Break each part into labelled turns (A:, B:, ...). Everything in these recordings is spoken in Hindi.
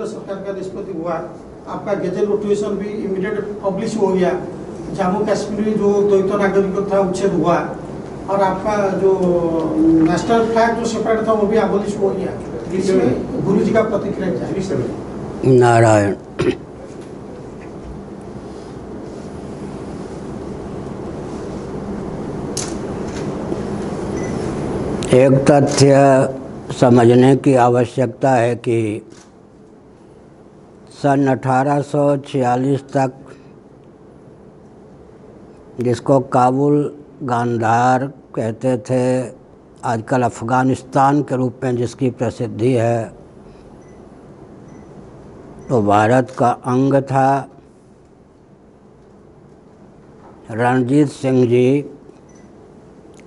A: केंद्र सरकार का निष्पत्ति हुआ, आपका गजल नोटिफिकेशन भी इमीडिएट पब्लिश हो गया, जम्मू कश्मीर में जो द्वैत नागरिकता था उच्छेद हुआ, और आपका जो नेशनल फ्लैग जो सेपरेट था वो भी अबॉलिश हो गया। इसमें गुरु जी का प्रतिक्रिया क्या है?
B: नारायण। एक तथ्य समझने की आवश्यकता है कि सन 1846 तक, जिसको काबुल गांधार कहते थे, आजकल अफ़गानिस्तान के रूप में जिसकी प्रसिद्धि है, तो भारत का अंग था। रणजीत सिंह जी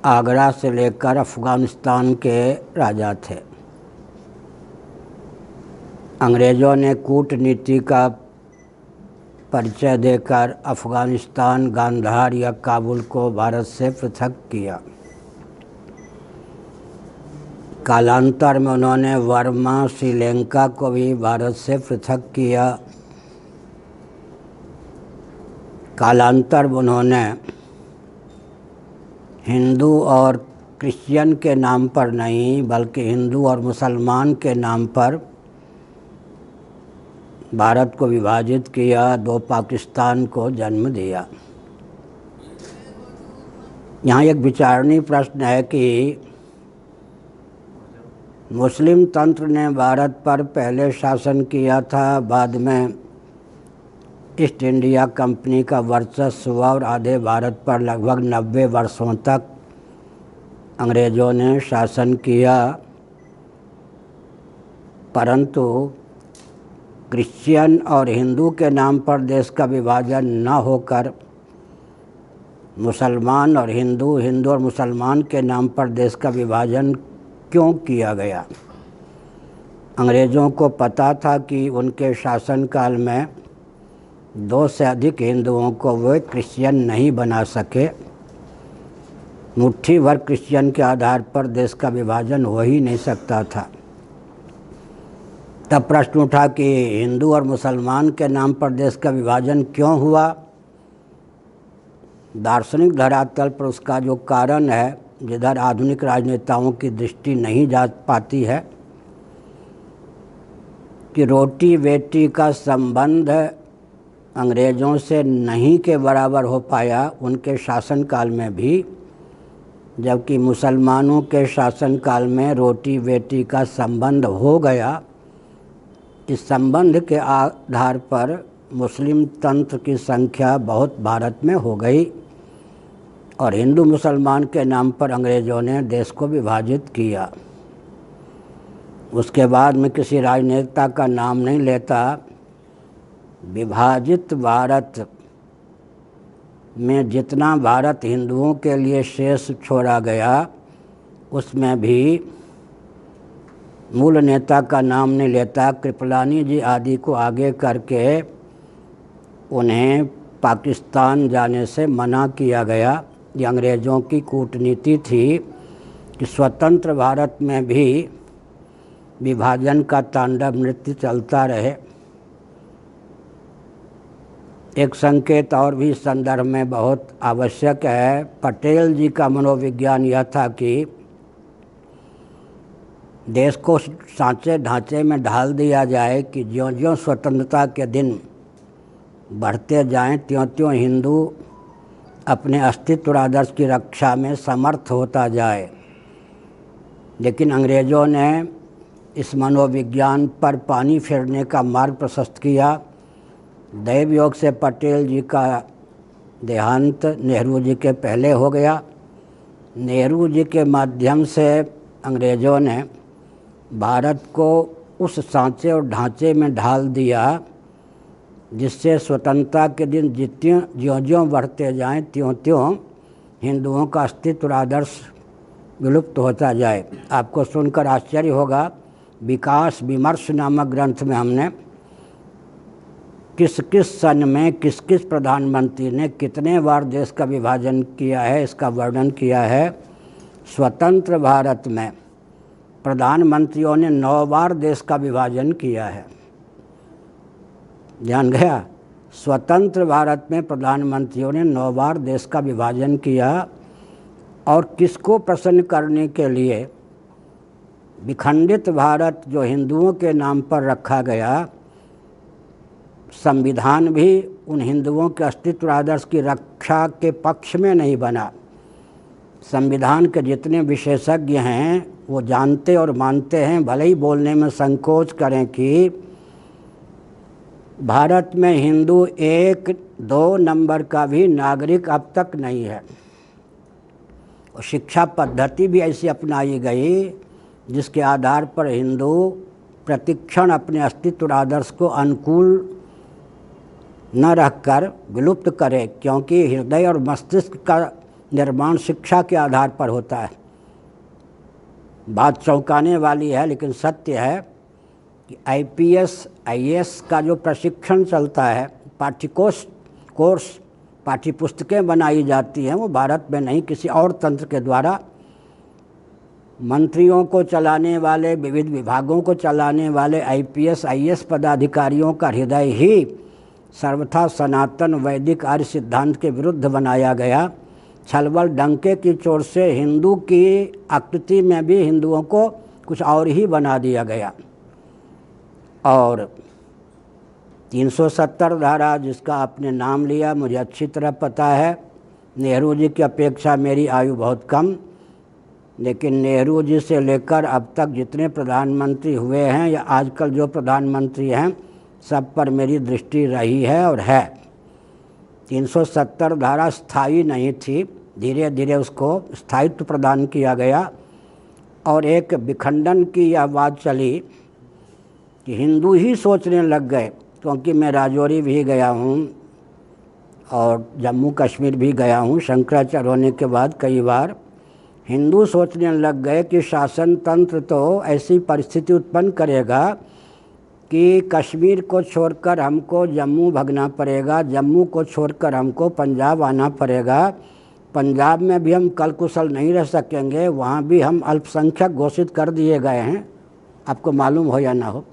B: आगरा से लेकर अफ़गानिस्तान के राजा थे। अंग्रेज़ों ने कूटनीति का परिचय देकर अफ़गानिस्तान, गांधार या काबुल को भारत से पृथक किया। कालांतर में उन्होंने वर्मा, श्रीलंका को भी भारत से पृथक किया। कालांतर में उन्होंने हिंदू और क्रिश्चियन के नाम पर नहीं, बल्कि हिंदू और मुसलमान के नाम पर भारत को विभाजित किया, दो पाकिस्तान को जन्म दिया। यहाँ एक विचारणीय प्रश्न है कि मुस्लिम तंत्र ने भारत पर पहले शासन किया था, बाद में ईस्ट इंडिया कंपनी का वर्चस्व हुआ और आधे भारत पर लगभग 90 वर्षों तक अंग्रेज़ों ने शासन किया। परंतु क्रिश्चियन और हिंदू के नाम पर देश का विभाजन न होकर मुसलमान और हिंदू, हिंदू और मुसलमान के नाम पर देश का विभाजन क्यों किया गया? अंग्रेज़ों को पता था कि उनके शासनकाल में 2 से अधिक हिंदुओं को वे क्रिश्चियन नहीं बना सके। मुट्ठी भर क्रिश्चियन के आधार पर देश का विभाजन हो ही नहीं सकता था। तब प्रश्न उठा कि हिंदू और मुसलमान के नाम पर देश का विभाजन क्यों हुआ? दार्शनिक धरातल पर उसका जो कारण है, जिधर आधुनिक राजनेताओं की दृष्टि नहीं जा पाती है, कि रोटी बेटी का संबंध अंग्रेज़ों से नहीं के बराबर हो पाया उनके शासनकाल में भी, जबकि मुसलमानों के शासनकाल में रोटी बेटी का संबंध हो गया। इस संबंध के आधार पर मुस्लिम तंत्र की संख्या बहुत भारत में हो गई और हिंदू मुसलमान के नाम पर अंग्रेज़ों ने देश को विभाजित किया। उसके बाद मैं किसी राजनेता का नाम नहीं लेता, विभाजित भारत में जितना भारत हिंदुओं के लिए शेष छोड़ा गया, उसमें भी मूल नेता का नाम नहीं लेता, कृपलानी जी आदि को आगे करके उन्हें पाकिस्तान जाने से मना किया गया। ये अंग्रेज़ों की कूटनीति थी कि स्वतंत्र भारत में भी विभाजन का तांडव नृत्य चलता रहे। एक संकेत और भी इस संदर्भ में बहुत आवश्यक है। पटेल जी का मनोविज्ञान यह था कि देश को सांचे ढांचे में ढाल दिया जाए कि ज्यों-ज्यों स्वतंत्रता के दिन बढ़ते जाएं, त्यों-त्यों हिंदू अपने अस्तित्व और आदर्श की रक्षा में समर्थ होता जाए। लेकिन अंग्रेज़ों ने इस मनोविज्ञान पर पानी फेरने का मार्ग प्रशस्त किया। दैव योग से पटेल जी का देहांत नेहरू जी के पहले हो गया। नेहरू जी के माध्यम से अंग्रेज़ों ने भारत को उस सांचे और ढांचे में ढाल दिया जिससे स्वतंत्रता के दिन ज्यों-ज्यों बढ़ते जाएं, त्यों-त्यों हिंदुओं का अस्तित्व और आदर्श विलुप्त होता जाए। आपको सुनकर आश्चर्य होगा, विकास विमर्श नामक ग्रंथ में हमने किस किस सन में किस किस प्रधानमंत्री ने कितने बार देश का विभाजन किया है, इसका वर्णन किया है। स्वतंत्र भारत में प्रधानमंत्रियों ने 9 बार देश का विभाजन किया है। ध्यान गया। स्वतंत्र भारत में प्रधानमंत्रियों ने 9 बार देश का विभाजन किया और किसको प्रसन्न करने के लिए? विखंडित भारत जो हिंदुओं के नाम पर रखा गया, संविधान भी उन हिंदुओं के अस्तित्व आदर्श की रक्षा के पक्ष में नहीं बना। संविधान के जितने विशेषज्ञ हैं वो जानते और मानते हैं, भले ही बोलने में संकोच करें, कि भारत में हिंदू 1-2 नंबर का भी नागरिक अब तक नहीं है। और शिक्षा पद्धति भी ऐसी अपनाई गई जिसके आधार पर हिंदू प्रतिक्षण अपने अस्तित्व आदर्श को अनुकूल न रखकर विलुप्त करे, क्योंकि हृदय और मस्तिष्क का निर्माण शिक्षा के आधार पर होता है। बात चौंकाने वाली है लेकिन सत्य है कि IPS IAS का जो प्रशिक्षण चलता है, कोर्स पाठ्यपुस्तकें बनाई जाती हैं, वो भारत में नहीं किसी और तंत्र के द्वारा मंत्रियों को चलाने वाले, विविध विभागों को चलाने वाले IPS IAS पदाधिकारियों का हृदय ही सर्वथा सनातन वैदिक आर्य सिद्धांत के विरुद्ध बनाया गया। छलबल डंके की चोट से हिंदू की आकृति में भी हिंदुओं को कुछ और ही बना दिया गया। और 370 धारा जिसका आपने नाम लिया, मुझे अच्छी तरह पता है। नेहरू जी की अपेक्षा मेरी आयु बहुत कम, लेकिन नेहरू जी से लेकर अब तक जितने प्रधानमंत्री हुए हैं या आजकल जो प्रधानमंत्री हैं, सब पर मेरी दृष्टि रही है और है। 370 धारा स्थायी नहीं थी, धीरे धीरे उसको स्थायित्व प्रदान किया गया और एक विखंडन की यह बात चली कि हिंदू ही सोचने लग गए, क्योंकि मैं राजौरी भी गया हूँ और जम्मू कश्मीर भी गया हूँ शंकराचार्य होने के बाद कई बार। हिंदू सोचने लग गए कि शासन तंत्र तो ऐसी परिस्थिति उत्पन्न करेगा कि कश्मीर को छोड़कर हमको जम्मू भगना पड़ेगा, जम्मू को छोड़कर हमको पंजाब आना पड़ेगा, पंजाब में भी हम कल कुशल नहीं रह सकेंगे, वहाँ भी हम अल्पसंख्यक घोषित कर दिए गए हैं, आपको मालूम हो या ना हो।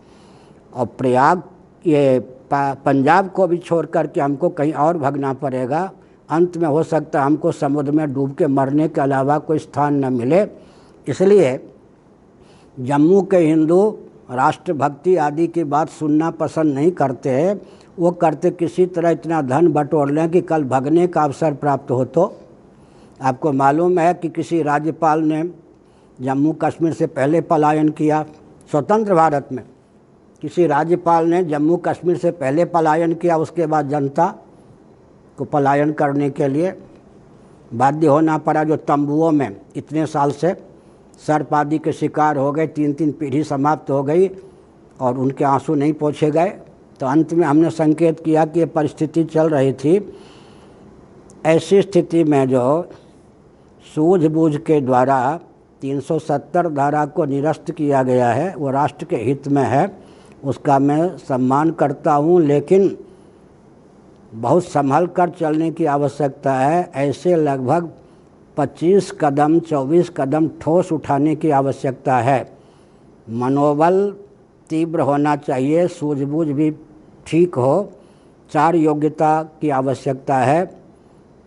B: और प्रयाग ये पंजाब को भी छोड़ कर के हमको कहीं और भगना पड़ेगा, अंत में हो सकता है हमको समुद्र में डूब के मरने के अलावा कोई स्थान न मिले। इसलिए जम्मू के हिंदू राष्ट्रभक्ति आदि की बात सुनना पसंद नहीं करते। वो करते किसी तरह इतना धन बटोर लें कि कल भगने का अवसर प्राप्त हो। तो आपको मालूम है कि किसी राज्यपाल ने जम्मू कश्मीर से पहले पलायन किया, स्वतंत्र भारत में किसी राज्यपाल ने जम्मू कश्मीर से पहले पलायन किया, उसके बाद जनता को पलायन करने के लिए बाध्य होना पड़ा, जो तंबुओं में इतने साल से सर्प आदि के शिकार हो गए, 3-3 पीढ़ी समाप्त हो गई और उनके आंसू नहीं पोंछे गए। तो अंत में हमने संकेत किया कि ये परिस्थिति चल रही थी। ऐसी स्थिति में जो सूझबूझ के द्वारा 370 धारा को निरस्त किया गया है वो राष्ट्र के हित में है, उसका मैं सम्मान करता हूँ, लेकिन बहुत संभल कर चलने की आवश्यकता है। ऐसे लगभग 25 कदम 24 कदम ठोस उठाने की आवश्यकता है। मनोबल तीव्र होना चाहिए, सूझबूझ भी ठीक हो। 4 योग्यता की आवश्यकता है।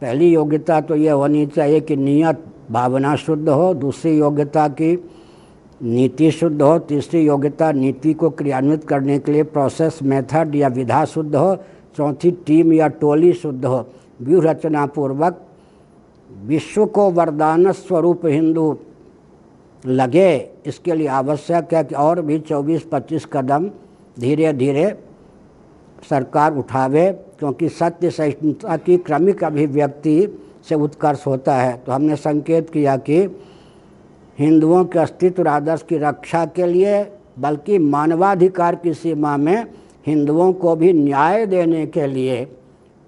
B: पहली योग्यता तो ये होनी चाहिए कि नियत भावना शुद्ध हो, दूसरी योग्यता की नीति शुद्ध हो, तीसरी योग्यता नीति को क्रियान्वित करने के लिए प्रोसेस मेथड या विधा शुद्ध हो, चौथी टीम या टोली शुद्ध हो। व्यूह रचना पूर्वक विश्व को वरदान स्वरूप हिंदू लगे, इसके लिए आवश्यक है कि और भी 24-25 कदम धीरे धीरे सरकार उठावे, क्योंकि सत्य सहिष्णुता की क्रमिक अभिव्यक्ति से उत्कर्ष होता है। तो हमने संकेत किया कि हिंदुओं के अस्तित्व और आदर्श की रक्षा के लिए, बल्कि मानवाधिकार की सीमा में हिंदुओं को भी न्याय देने के लिए,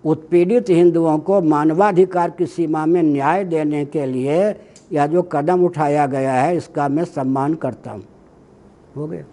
B: उत्पीड़ित हिंदुओं को मानवाधिकार की सीमा में न्याय देने के लिए यह जो कदम उठाया गया है इसका मैं सम्मान करता हूँ। हो गया।